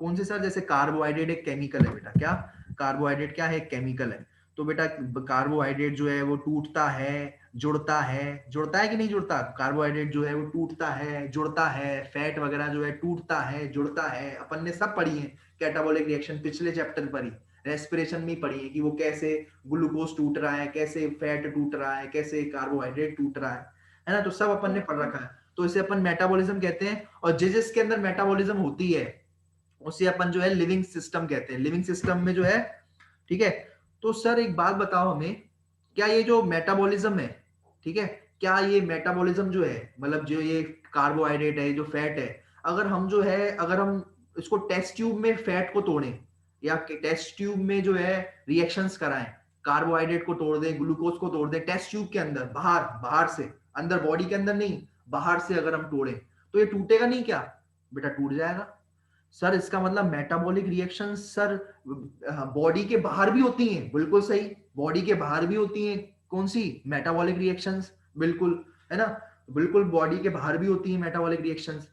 कौन से सर, जैसे कार्बोहाइड्रेट एक केमिकल है बेटा, क्या कार्बोहाइड्रेट क्या है, केमिकल है। तो बेटा कार्बोहाइड्रेट जो है वो टूटता है, जुड़ता है कि नहीं जुड़ता, कार्बोहाइड्रेट जो है वो टूटता है, जुड़ता है, फैट वगैरह जो है टूटता है, जुड़ता है, अपन ने सब पढ़ी है कैटाबॉलिक रिएक्शन पिछले चैप्टर पर ही, रेस्पिरेशन में ही पढ़ी है कि वो कैसे ग्लूकोज टूट रहा है, कैसे फैट टूट रहा है, कैसे कार्बोहाइड्रेट टूट रहा है ना, तो सब अपन ने पढ़ रखा है। तो इसे अपन मेटाबॉलिज्म कहते हैं। और जिसके अंदर मेटाबॉलिज्म होती है उसे अपन जो है लिविंग सिस्टम कहते हैं, लिविंग सिस्टम में जो है, ठीक है। तो सर एक बात बताओ हमें, क्या ये जो मेटाबॉलिज्म है, ठीक है, क्या ये मेटाबॉलिज्म जो है, मतलब जो ये कार्बोहाइड्रेट है, जो फैट है, अगर हम जो है, अगर हम इसको टेस्ट ट्यूब में फैट को तोड़ें, या टेस्ट ट्यूब में जो है रिएक्शंस कराएं, कार्बोहाइड्रेट को तोड़ दें, ग्लूकोज को तोड़ दें टेस्ट ट्यूब के अंदर, बाहर बाहर से, अंदर बॉडी के अंदर नहीं, बाहर से अगर हम तोड़ें, तो ये टूटेगा नहीं क्या, बेटा टूट जाएगा। सर इसका मतलब मेटाबॉलिक रिएक्शन सर बॉडी के बाहर भी होती हैं, बिल्कुल सही, बॉडी के बाहर भी होती हैं, कौन सी, मेटाबॉलिक रिएक्शंस, बिल्कुल, है ना, बिल्कुल बॉडी के बाहर भी होती हैं मेटाबॉलिक रिएक्शंस।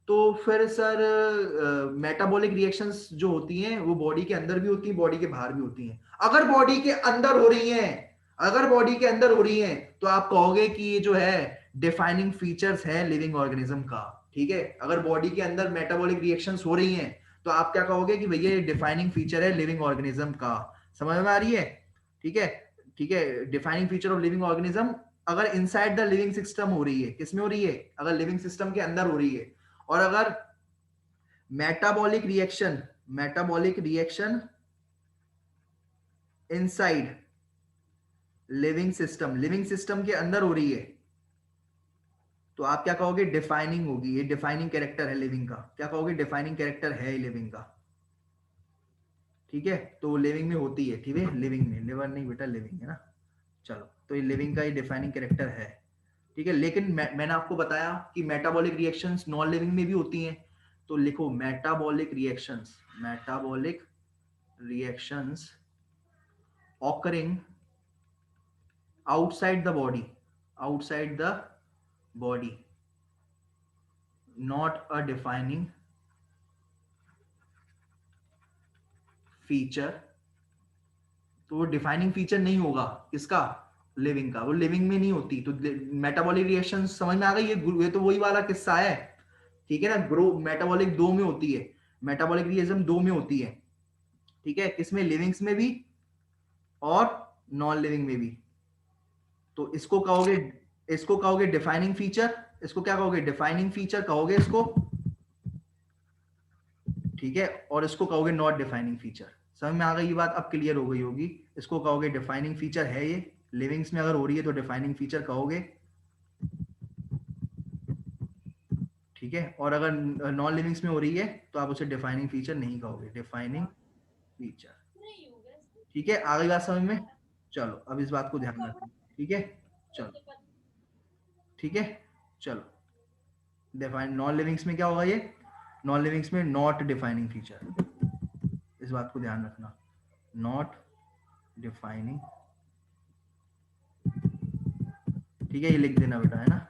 तो फिर सर मेटाबॉलिक रिएक्शंस जो होती हैं वो बॉडी के अंदर भी होती हैं, बॉडी के बाहर भी होती हैं। अगर बॉडी के अंदर हो रही हैं, अगर बॉडी के अंदर हो रही हैं, तो आप कहोगे कि ये जो है डिफाइनिंग फीचर्स है लिविंग ऑर्गेनिज्म का, ठीक है। अगर बॉडी के अंदर मेटाबॉलिक रिएक्शंस हो रही हैं, तो आप क्या कहोगे कि भैया ये डिफाइनिंग फीचर है लिविंग ऑर्गेनिज्म का। समझ में आ रही है, ठीक है, ठीक है, defining feature of living organism अगर इनसाइड द लिविंग सिस्टम हो रही है, किसमें हो रही है, अगर लिविंग सिस्टम के अंदर हो रही है। और अगर metabolic reaction inside living system के अंदर हो रही है, तो आप क्या कहोगे, डिफाइनिंग होगी, ये डिफाइनिंग कैरेक्टर है लिविंग का। क्या कहोगे, डिफाइनिंग कैरेक्टर है लिविंग का, ठीक है। तो लिविंग में होती है, ठीक है, लिविंग में, लिवर नहीं बेटा, लिविंग है ना। चलो, तो ये लिविंग का ये डिफाइनिंग कैरेक्टर है, ठीक है। लेकिन मैंने आपको बताया कि मेटाबॉलिक रिएक्शंस नॉन लिविंग में भी होती हैं। तो लिखो metabolic reactions occurring outside the body, not a defining feature। तो वो डिफाइनिंग फीचर नहीं होगा किसका, लिविंग का, वो लिविंग में नहीं होती। तो मेटाबॉलिक रिएक्शन समझ में आ गई, ये तो वही वाला किस्सा है, ठीक है ना। ग्रो मेटाबॉलिक दो में होती है, मेटाबॉलिक रिएक्शन दो में होती है, ठीक है, किसमें, लिविंग्स में भी और नॉन लिविंग में भी। तो इसको कहोगे डिफाइनिंग फीचर, इसको क्या कहोगे, डिफाइनिंग फीचर कहोगे इसको, ठीक है। और इसको कहोगे नॉट डिफाइनिंग फीचर। समझ में आ गई ये बात, अब क्लियर हो गई होगी। इसको कहोगे डिफाइनिंग फीचर है ये, लिविंग्स में अगर हो रही है तो डिफाइनिंग फीचर कहोगे, ठीक है। और अगर नॉन लिविंग्स में हो रही है तो आप उसे डिफाइनिंग फीचर नहीं कहोगे, डिफाइनिंग फीचर, ठीक है। आ गई बात समझ में, चलो अब इस बात को ध्यान रखना, ठीक है, चलो, ठीक है, चलो। डिफाइन नॉन लिविंग्स में क्या होगा, ये नॉन लिविंग्स में नॉट डिफाइनिंग फीचर, इस बात को ध्यान रखना, नॉट डिफाइनिंग, ठीक है, ये लिख देना बेटा, है ना।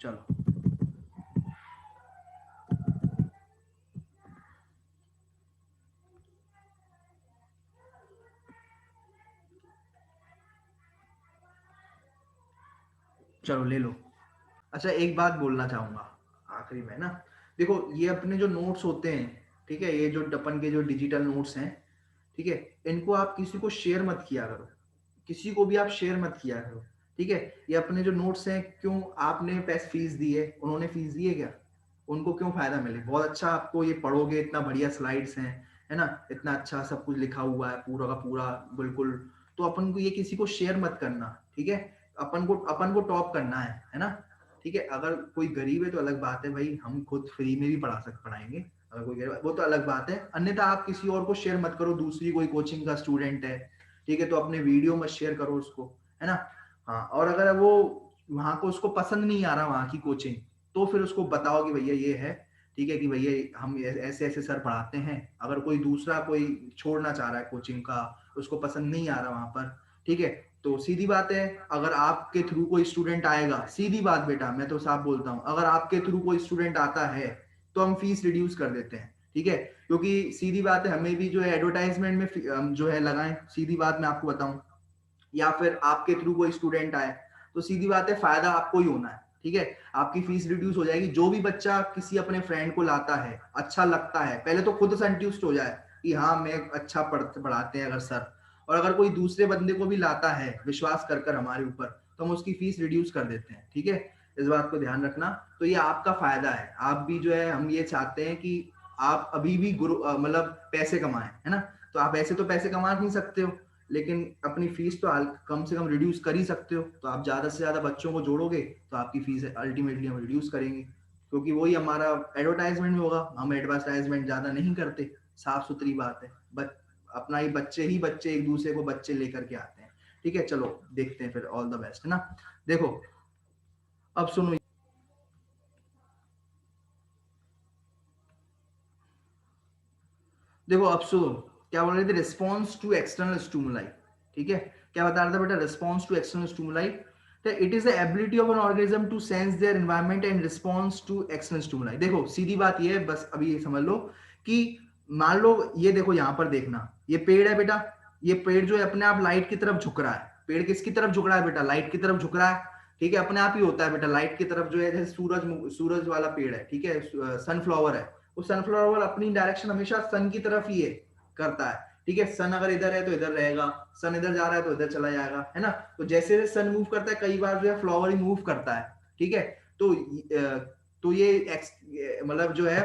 चलो चलो ले लो। अच्छा एक बात बोलना चाहूंगा आखिरी में ना, देखो ये अपने जो नोट्स होते हैं, ठीक है, ये जो अपन के जो डिजिटल नोट्स हैं, ठीक है, इनको आप किसी को शेयर मत किया करो, किसी को भी आप शेयर मत किया करो, ठीक है। ये अपने जो नोट्स हैं, क्यों आपने पैसे फीस दी है, उन्होंने फीस दी है क्या, उनको क्यों फायदा मिले, बहुत अच्छा आपको ये पढ़ोगे, इतना बढ़िया स्लाइड्स हैं, है ना, इतना अच्छा सब कुछ लिखा हुआ है पूरा का पूरा बिल्कुल। तो अपन को ये किसी को शेयर मत करना, ठीक है, अपन को टॉप करना है ना, ठीक है। अगर कोई गरीब है तो अलग बात है भाई, हम खुद फ्री में भी पढ़ाएंगे, अगर कोई गरीब वो तो अलग बात है, अन्यथा आप किसी और को शेयर मत करो, दूसरी कोई कोचिंग का स्टूडेंट है, ठीक है, तो अपने वीडियो मत शेयर करो उसको, है ना। हाँ, और अगर वो वहां को उसको पसंद नहीं आ रहा वहां की कोचिंग, तो फिर उसको बताओ कि भैया ये है, ठीक है, कि भैया हम ऐसे ऐसे सर पढ़ाते हैं, अगर कोई दूसरा कोई छोड़ना चाह रहा है कोचिंग का, उसको पसंद नहीं आ रहा वहां पर, ठीक है, तो सीधी बात है, अगर आपके थ्रू कोई स्टूडेंट आएगा, सीधी बात बेटा, मैं तो साफ बोलता हूँ, अगर आपके थ्रू कोई स्टूडेंट आता है तो हम फीस रिड्यूस कर देते हैं, ठीक है, क्योंकि सीधी बात है, हमें भी जो है एडवर्टाइजमेंट में जो है लगाएं, सीधी बात मैं आपको बताऊं, या फिर आपके थ्रू कोई स्टूडेंट आए, तो सीधी बात है फायदा आपको ही होना है, ठीक है, आपकी फीस रिड्यूस हो जाएगी। जो भी बच्चा किसी अपने फ्रेंड को लाता है, अच्छा लगता है, पहले तो खुद संतुष्ट हो जाए कि हाँ मैं अच्छा पढ़ाते हैं अगर सर, और अगर कोई दूसरे बंदे को भी लाता है विश्वास कर कर हमारे ऊपर, तो हम उसकी फीस रिड्यूस कर देते हैं, ठीक है, इस बात को ध्यान रखना। तो ये आपका फायदा है, आप भी जो है, हम ये चाहते हैं कि आप अभी भी मतलब पैसे कमाएं, है ना, तो आप ऐसे तो पैसे कमा नहीं सकते हो, लेकिन अपनी फीस तो कम से कम रिड्यूस कर ही सकते हो, तो आप ज्यादा से ज्यादा बच्चों को जोड़ोगे तो आपकी फीस अल्टीमेटली हम रिड्यूस करेंगे, क्योंकि वही हमारा एडवर्टाइजमेंट में होगा, हम एडवर्टाइजमेंट ज्यादा नहीं करते, साफ सुथरी बात है, अपना ही बच्चे एक दूसरे को बच्चे लेकर के आते हैं, ठीक है। चलो देखते हैं फिर, ऑल द बेस्ट, है ना। देखो अब सुनो, देखो अब सुनो, क्या बोल रहे थे, रिस्पॉन्स टू एक्सटर्नल स्टिमुलाई, ठीक है, क्या बता रहा था बेटा, response to external stimuli, it is the ability of an organism to sense their environment and response to external stimuli. देखो सीधी बात ये है, बस अभी ये समझ लो कि मान लो ये देखो, यहाँ पर देखना, ये पेड़ है बेटा, ये पेड़ जो है अपने आप लाइट की तरफ झुक रहा है, पेड़ किसकी तरफ झुक रहा है बेटा, लाइट की तरफ झुक रहा है, ठीक है, अपने आप ही होता है बेटा, लाइट की तरफ जो है, जैसे सूरज वाला पेड़ है, ठीक है, सनफ्लावर है, वो सनफ्लावर अपनी डायरेक्शन हमेशा सन की तरफ ही है, करता है, ठीक है, सन अगर इधर है तो इधर रहेगा, सन इधर जा रहा है तो इधर चला जाएगा, है ना। तो जैसे सन मूव करता है, कई बार जो है फ्लावर ही मूव करता है, ठीक है, तो ये मतलब जो है,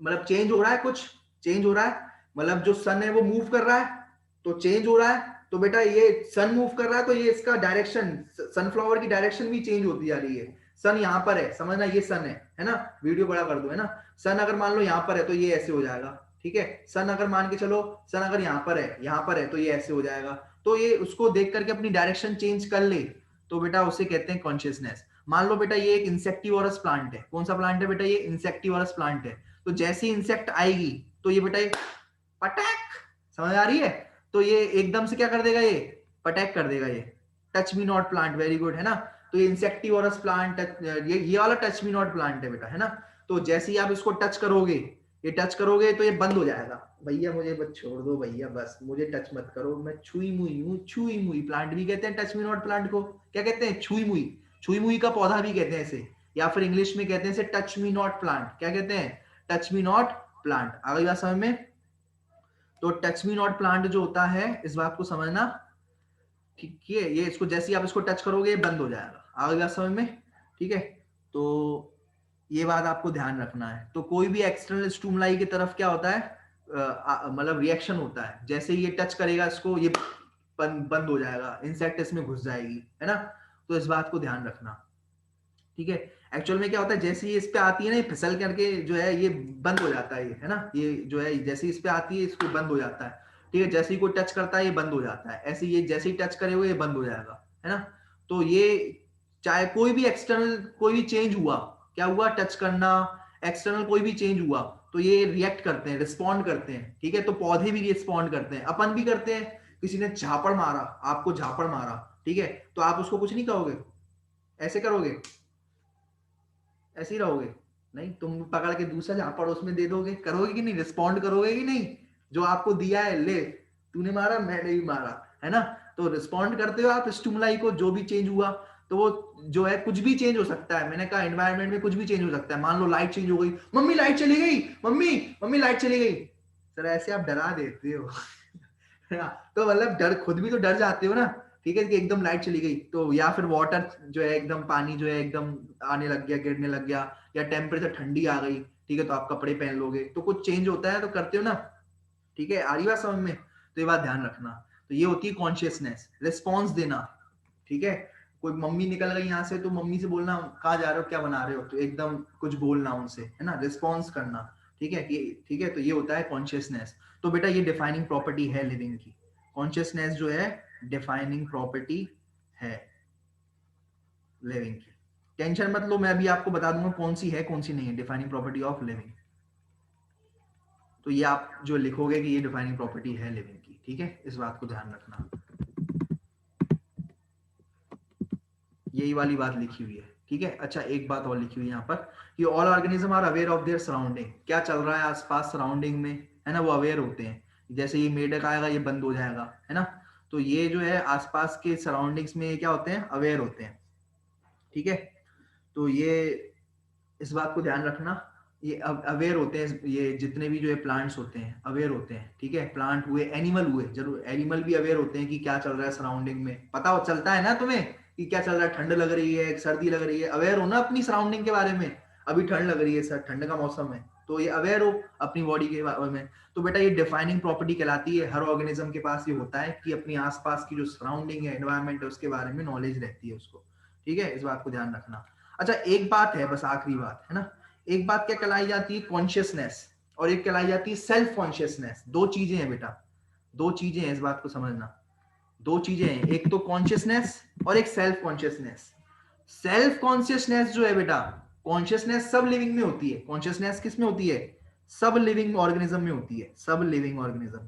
मतलब चेंज हो रहा है, कुछ चेंज हो रहा है, मतलब जो सन है वो मूव कर रहा है, तो चेंज हो रहा है, तो बेटा ये सन मूव कर रहा है, तो ये इसका डायरेक्शन, सनफ्लावर की डायरेक्शन भी चेंज होती जा रही है, सन यहाँ पर है, समझना ये सन है ना, वीडियो बड़ा कर दो, है ना, सन अगर मान लो यहाँ पर है तो ये ऐसे हो जाएगा, ठीक है, सन अगर मान के चलो, सन अगर यहाँ पर है तो ये ऐसे हो जाएगा, तो ये उसको देख करके अपनी डायरेक्शन चेंज कर ले, तो बेटा उसे कहते हैं कॉन्शियसनेस। मान लो बेटा ये एक इंसेक्टिवोरस प्लांट है, कौन सा प्लांट है बेटा, ये इंसेक्टिवोरस प्लांट है, तो जैसे ही इंसेक्ट आएगी तो ये बेटा पटैक, समझ आ रही है, तो ये एकदम से क्या कर देगा, ये पटैक कर देगा, ये touch me not plant, very good, है ना, तो ये इंसेक्टिवोरस प्लांट, ये वाला टच मी नॉट प्लांट है बेटा, है ना, तो जैसे ही आप इसको टच करोगे, ये टच करोगे तो ये बंद हो जाएगा, भैया मुझे बस छोड़ दो भैया, बस मुझे टच मत करो, मैं छुई मुई हूँ, छुई मुई प्लांट भी कहते हैं टच मी नॉट प्लांट को, क्या कहते हैं, छुई मुई, छुई मुई का पौधा भी कहते हैं इसे, या फिर इंग्लिश में कहते हैं इसे टच मी नॉट प्लांट, क्या कहते हैं, टच मी नॉट प्लांट, आ गई बात समझ में। तो टच मी नॉट प्लांट जो होता है, इस बात को समझना, ठीक है, ये इसको जैसे ही आप इसको टच करोगे ये बंद हो जाएगा, आ गई बात समझ में, ठीक है, तो ये बात आपको ध्यान रखना है। तो कोई भी एक्सटर्नल स्टिमुलाई की तरफ क्या होता है, मतलब रिएक्शन होता है, जैसे ही ये टच करेगा इसको, ये बंद हो जाएगा, इंसेक्ट इसमें घुस जाएगी, है ना, तो इस बात को ध्यान रखना, ठीक है। एक्चुअल में क्या होता है, जैसे ही इस पे आती है ना, ये फिसल करके जो है ये बंद हो जाता है, ये है ना, ये जो है जैसे ही इस पे आती है इसको बंद हो जाता है, ठीक है, जैसे ही कोई टच करता है ये बंद हो जाता है, ऐसे ये जैसे ही टच करे हुए ये बंद हो जाएगा, है ना। तो ये चाहे कोई भी एक्सटर्नल कोई भी चेंज हुआ, क्या हुआ, टच करना, एक्सटर्नल कोई भी चेंज हुआ, तो ये रिएक्ट करते हैं, रिस्पॉन्ड करते हैं, ठीक है, तो पौधे भी रिस्पॉन्ड करते हैं, अपन भी करते हैं, किसी ने झापड़ मारा, आपको झापड़ मारा, ठीक है, तो आप उसको कुछ नहीं कहोगे, ऐसे करोगे, ऐसे ही रहोगे? नहीं, तुम पकड़ के दूसरा जहां पड़ोस में दे दोगे, करोगे कि नहीं, रिस्पॉन्ड करोगे कि नहीं? जो आपको दिया है, ले, तूने मारा मैंने भी मारा, है ना? तो रिस्पॉन्ड करते हो आप स्टिमुलाई को, जो भी चेंज हुआ। तो वो जो है कुछ भी चेंज हो सकता है, मैंने कहा एनवायरनमेंट में कुछ भी चेंज हो सकता है। मान लो लाइट चेंज हो गई, मम्मी लाइट चली गई, मम्मी मम्मी लाइट चली गई, सर ऐसे आप डरा देते हो। है ना? तो मतलब डर, खुद भी तो डर जाते हो ना, ठीक है, कि एकदम लाइट चली गई तो, या फिर वाटर जो है एकदम, पानी जो है एकदम आने लग गया, गिरने लग गया, या टेम्परेचर ठंडी आ गई, ठीक है, तो आप कपड़े पहन लोगे, तो कुछ चेंज होता है तो करते हो ना, ठीक है, आ रही बात समझ में? तो ये बात ध्यान रखना। तो ये होती है कॉन्शियसनेस, रिस्पॉन्स देना, ठीक है। कोई मम्मी निकल गई यहाँ से, तो मम्मी से बोलना कहाँ जा रहे हो, क्या बना रहे हो, तो एकदम कुछ बोलना उनसे, है ना, रिस्पॉन्स करना, ठीक है, कि ठीक है, तो ये होता है कॉन्शियसनेस। तो बेटा ये डिफाइनिंग प्रॉपर्टी है लिविंग की, कॉन्शियसनेस जो है डिफाइनिंग प्रॉपर्टी है लिविंग की। टेंशन मत लो, मैं अभी आपको बता दूंगा कौन सी है कौन सी नहीं है डिफाइनिंग प्रॉपर्टी ऑफ लिविंग। तो ये आप जो लिखोगे कि ये डिफाइनिंग प्रॉपर्टी है लिविंग की, ठीक है, इस बात को ध्यान रखना। यही वाली बात लिखी हुई है, ठीक है। अच्छा, एक बात और लिखी हुई है यहाँ पर कि all organism are aware of their surrounding, क्या चल रहा है आसपास सराउंडिंग में, है ना, वो अवेयर होते हैं। जैसे ये मेढक आएगा, ये बंद हो जाएगा, है ना, तो ये जो है आसपास के सराउंडिंग्स में क्या होते हैं, अवेयर होते हैं, ठीक है। तो ये इस बात को ध्यान रखना, ये अवेयर होते हैं, ये जितने भी जो है प्लांट्स होते हैं अवेयर होते हैं, ठीक है। प्लांट हुए, एनिमल हुए, जरूर एनिमल भी अवेयर होते हैं कि क्या चल रहा है सराउंडिंग में, पता चलता है ना तुम्हें कि क्या चल रहा है, ठंड लग रही है, सर्दी लग रही है, अवेयर हो ना अपनी सराउंडिंग के बारे में। अभी ठंड लग रही है सर, ठंड का मौसम है, तो ये अवेयर हो अपनी बॉडी के बारे में। तो बेटा ये डिफाइनिंग प्रॉपर्टी कहलाती है, हर ऑर्गेनिज्म के पास ये होता है कि अपनी आसपास की जो सराउंडिंग है, एनवायरमेंट है, उसके बारे में नॉलेज रहती है उसको, ठीक है, इस बात को ध्यान रखना। अच्छा, एक बात है बस, आखिरी बात है ना, एक बात क्या कहलाई जाती है, कॉन्शियसनेस, और एक कहलाई जाती है सेल्फ कॉन्शियसनेस। दो चीजें हैं बेटा, दो चीजें हैं, इस बात को समझना, दो चीजें हैं, एक तो कॉन्शियसनेस और एक सेल्फ कॉन्शियसनेस। सेल्फ कॉन्शियसनेस जो है बेटा, कॉन्शियसनेस सब लिविंग में होती है, कॉन्शियसनेस किस में होती है, सब लिविंग ऑर्गेनिज्म में होती है, सब लिविंग ऑर्गेनिज्म।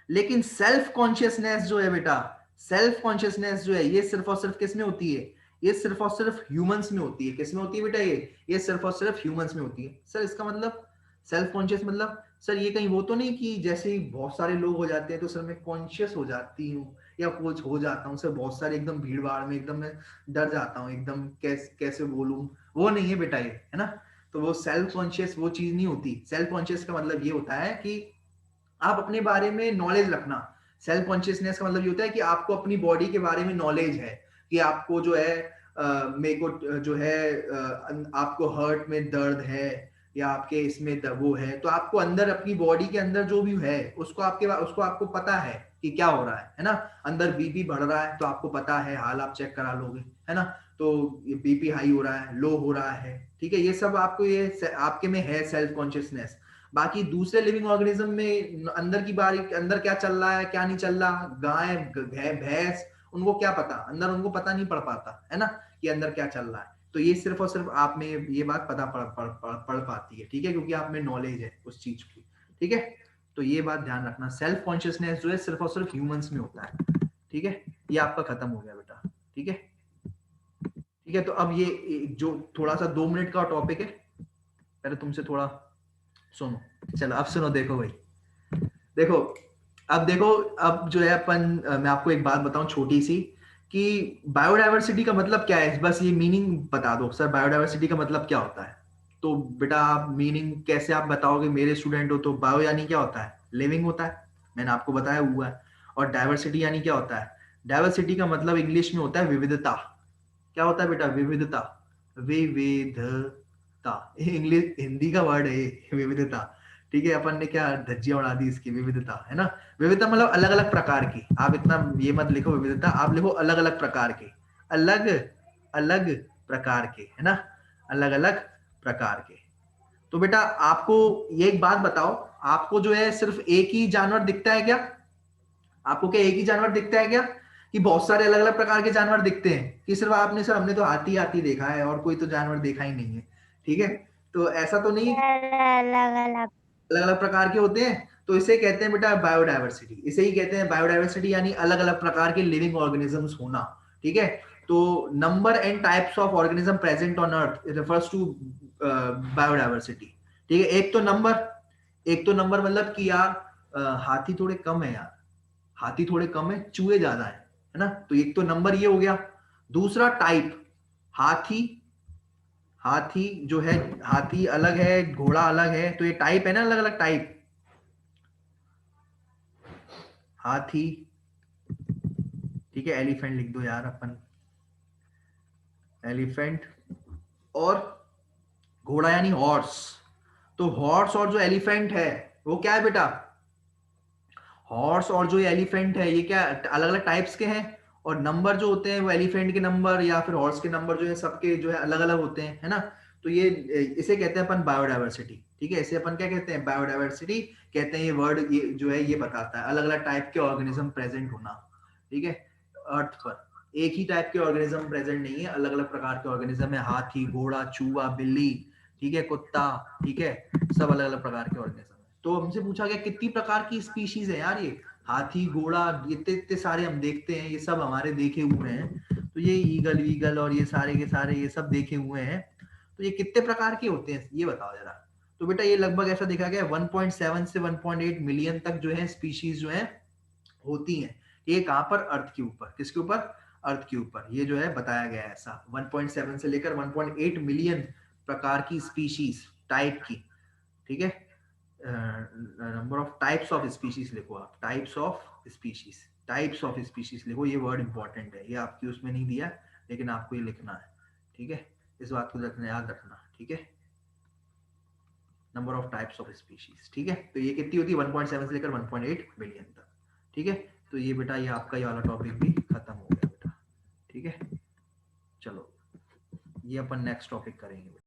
लेकिन सेल्फ कॉन्शियसनेस जो है बेटा, सेल्फ कॉन्शियसनेस जो है, ये सिर्फ और सिर्फ किस में होती है, ये सिर्फ और सिर्फ ह्यूमंस में होती है। किस में होती है बेटा, ये सिर्फ और सिर्फ ह्यूमंस में होती है। सर इसका मतलब सेल्फ कॉन्शियस मतलब, सर ये कहीं वो तो नहीं कि जैसे ही बहुत सारे लोग हो जाते हैं तो सर मैं कॉन्शियस हो जाती हूँ या कुछ हो जाता हूँ सर, बहुत सारे एकदम भीड़ भाड़ में एकदम मैं डर जाता हूँ, एकदम कैसे बोलूं, वो नहीं है बेटा ये, है ना। तो वो सेल्फ कॉन्शियस वो चीज नहीं होती। सेल्फ कॉन्शियस का मतलब ये होता है कि आप अपने बारे में नॉलेज रखना। सेल्फ कॉन्शियसनेस का मतलब ये होता है कि आपको अपनी बॉडी के बारे में नॉलेज है, कि आपको जो है मेरे को जो है आपको हर्ट में दर्द है, या आपके इसमें वो है, तो आपको अंदर अपनी बॉडी के अंदर जो भी है उसको आपको पता है कि क्या हो रहा है ना। अंदर बीपी बढ़ रहा है तो आपको पता है, हाल आप चेक करा लोगे, है ना, तो बीपी हाई हो रहा है, लो हो रहा है, ठीक है, ये सब आपको, ये आपके में है सेल्फ कॉन्शियसनेस। बाकी दूसरे लिविंग ऑर्गेनिज्म में अंदर की बारी, अंदर क्या चल रहा है क्या नहीं चल रहा, गाय भैंस, उनको क्या पता, अंदर उनको पता नहीं पड़ पाता, है ना, कि अंदर क्या चल रहा है। तो ये सिर्फ और सिर्फ आप में ये बात पता पड़ पाती है, ठीक है, क्योंकि आप में नॉलेज है उस चीज की, ठीक है। तो ये बात ध्यान रखना, सेल्फ कॉन्शियसनेस जो है सिर्फ और सिर्फ ह्यूमंस में होता है, ठीक है। ये आपका खत्म हो गया बेटा, ठीक है, ठीक है। तो अब ये जो थोड़ा सा 2 मिनट का टॉपिक है, पहले तुमसे थोड़ा सुनो, चलो अब सुनो, देखो भाई, देखो, अब देखो, अब जो है अपन, मैं आपको एक बात बताऊं छोटी सी, कि बायोडायवर्सिटी का मतलब क्या है, बस ये मीनिंग बता दो सर, बायोडायवर्सिटी का मतलब क्या होता है। तो बेटा आप मीनिंग कैसे आप बताओगे, मेरे स्टूडेंट हो, तो बायो यानी क्या होता है, लिविंग होता है, मैंने आपको बताया हुआ है। और डायवर्सिटी यानी क्या होता है, डायवर्सिटी का मतलब इंग्लिश में होता है विविधता। क्या होता है बेटा, विविधता, विविधता, इंग्लिश हिंदी का वर्ड है विविधता, ठीक है। अपन ने क्या धज्जियां उड़ा दी इसकी, विविधता, है ना। विविधता मतलब अलग अलग प्रकार की, आप इतना ये मत लिखो विविधता, आप लिखो अलग अलग प्रकार के, अलग अलग प्रकार के, है ना, अलग अलग प्रकार के। तो बेटा आपको ये एक बात बताओ, आपको जो है सिर्फ एक ही जानवर दिखता है क्या, आपको क्या एक ही जानवर दिखता है क्या, कि बहुत सारे अलग अलग प्रकार के जानवर दिखते हैं, कि सिर्फ आपने, सर हमने तो हाथी हाथी देखा है और कोई तो जानवर देखा ही नहीं है, ठीक है। तो ऐसा तो नहीं है, अलग अलग। अलग अलग प्रकार के होते हैं। तो इसे कहते हैं बेटा बायोडायवर्सिटी, इसे ही कहते हैं बायोडायवर्सिटी, यानी अलग अलग प्रकार के लिविंग ऑर्गेनिजम्स होना, ठीक है। तो number and types of organism present on earth refers to biodiversity. ठीक है, एक तो नंबर मतलब कि यार हाथी थोड़े कम है यार, हाथी थोड़े कम है, चूहे ज्यादा है ना, तो एक तो नंबर ये हो गया। दूसरा टाइप, हाथी हाथी जो है, हाथी अलग है, घोड़ा अलग है, तो ये टाइप है ना, अलग अलग टाइप। हाथी, ठीक है, एलिफेंट लिख दो यार अपन, एलिफेंट, और घोड़ा यानी हॉर्स। तो हॉर्स और जो एलिफेंट है वो क्या है बेटा, हॉर्स और जो ये एलिफेंट है ये क्या अलग अलग टाइप्स के हैं, और नंबर जो होते हैं वो एलिफेंट के नंबर या फिर हॉर्स के नंबर जो है सबके जो है अलग अलग होते हैं, है ना। तो ये इसे कहते हैं अपन बायोडाइवर्सिटी। ठीक है, इसे अपन क्या कहते हैं, बायोडाइवर्सिटी कहते हैं। ये वर्ड ये जो है ये बताता है अलग अलग टाइप के ऑर्गेनिज्म प्रेजेंट होना। ठीक है, अर्थ पर एक ही टाइप के ऑर्गेनिज्म प्रेजेंट नहीं है, अलग अलग प्रकार के ऑर्गेनिज्म है, हाथी, घोड़ा, चूहा, बिल्ली, ठीक है, कुत्ता, ठीक है, सब अलग अलग प्रकार के ऑर्गेनिज्म। तो हमसे पूछा गया कितनी प्रकार की स्पीशीज है यार, ये हाथी, घोड़ा, इतने इतने सारे हम देखते हैं, ये सब हमारे देखे हुए हैं। तो ये ईगल वीगल और ये सारे के सारे ये सब देखे हुए हैं। तो ये कितने प्रकार के होते हैं ये बताओ जरा। तो बेटा ये लगभग ऐसा देखा गया 1.7 से 1.8 मिलियन तक जो है स्पीशीज जो है होती हैं। ये कहां पर, अर्थ के ऊपर, किसके ऊपर, अर्थ के ऊपर। ये जो है बताया गया है ऐसा 1.7 से लेकर 1.8 मिलियन प्रकार की स्पीशीज टाइप की। ठीक है, number of types of species लिखो आप, types of species, types of species लिखो, ये वर्ड इंपॉर्टेंट है, ये आपकी उसमें नहीं दिया लेकिन आपको ये लिखना है। ठीक है, इस बात को रखना, याद रखना। ठीक है, number of types of species. ठीक है, तो ये कितनी होती है 1.7 से लेकर 1.8 बिलियन तक। ठीक है, तो ये बेटा ये आपका ये वाला टॉपिक भी खत्म हो गया बेटा। ठीक है, चलो ये अपन नेक्स्ट टॉपिक करेंगे।